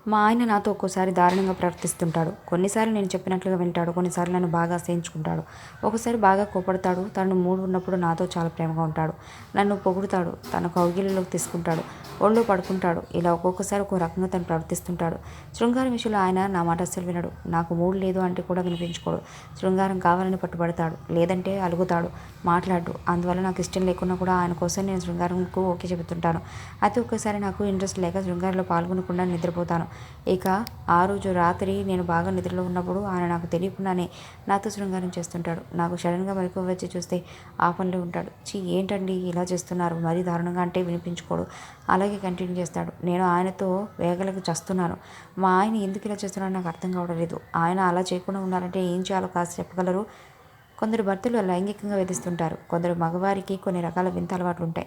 మా ఆయన నాతో ఒక్కోసారి దారుణంగా ప్రవర్తిస్తుంటాడు. కొన్నిసార్లు నేను చెప్పినట్లుగా వింటాడు. కొన్నిసార్లు నన్ను బాగా అసహించుకుంటాడు. ఒకసారి బాగా కోపడతాడు. తను మూడ్ ఉన్నప్పుడు నాతో చాలా ప్రేమగా ఉంటాడు. నన్ను పొగుడుతాడు. తన కౌగిలిలోకి తీసుకుంటాడు. ఒళ్ళో పడుకుంటాడు. ఇలా ఒక్కొక్కసారి ఒక్కో రకంగా తను ప్రవర్తిస్తుంటాడు. శృంగారం విషయంలో ఆయన నా మాట అస్సలు వినడు. నాకు మూడ్ లేదు అంటే కూడా వినిపించుకోడు. శృంగారం కావాలని పట్టుబడతాడు. లేదంటే అలుగుతాడు. మాట్లాడు. అందువల్ల నాకు ఇష్టం లేకున్నా కూడా ఆయన కోసం నేను శృంగారంకు ఓకే చెబుతుంటాను. అయితే ఒక్కసారి నాకు ఇంట్రెస్ట్ లేక శృంగారంలో పాల్గొనకుండా నిద్రపోతాను. ఇక ఆ రోజు రాత్రి నేను బాగా నిద్రలో ఉన్నప్పుడు ఆయన నాకు తెలియకుండానే నాతో శృంగారం చేస్తుంటాడు. నాకు సడన్గా మెలకువ వచ్చి చూస్తే ఆ పనిలో ఉంటాడు. ఏంటండి ఇలా చేస్తున్నారు, మరీ దారుణంగా అంటే వినిపించుకోడు. అలాగే కంటిన్యూ చేస్తాడు. నేను ఆయనతో వేగలకు చస్తున్నాను. మా ఆయన ఎందుకు ఇలా చేస్తున్నాడో నాకు అర్థం కావడం లేదు. ఆయన అలా చేయకుండా ఉండాలంటే ఏం చేయాలో కాస్త చెప్పగలరు? కొందరు భర్తలు లైంగికంగా వేధిస్తుంటారు. కొందరు మగవారికి కొన్ని రకాల వింత అలవాట్లు ఉంటాయి.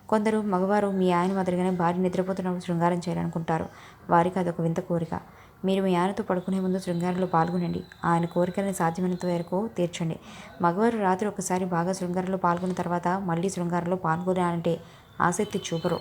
కొందరు మగవారు మీ ఆయన మాదిరిగానే భార్య నిద్రపోతున్నప్పుడు శృంగారం చేయాలనుకుంటారు. వారికి అదొక వింత కోరిక. మీరు మీ ఆయనతో పడుకునే ముందు శృంగారంలో పాల్గొనండి. ఆయన కోరికలని సాధ్యమైనంత వరకు తీర్చండి. మగవారు రాత్రి ఒకసారి బాగా శృంగారంలో పాల్గొన్న తర్వాత మళ్ళీ శృంగారంలో పాల్గొనాలంటే ఆసక్తి చూపరు.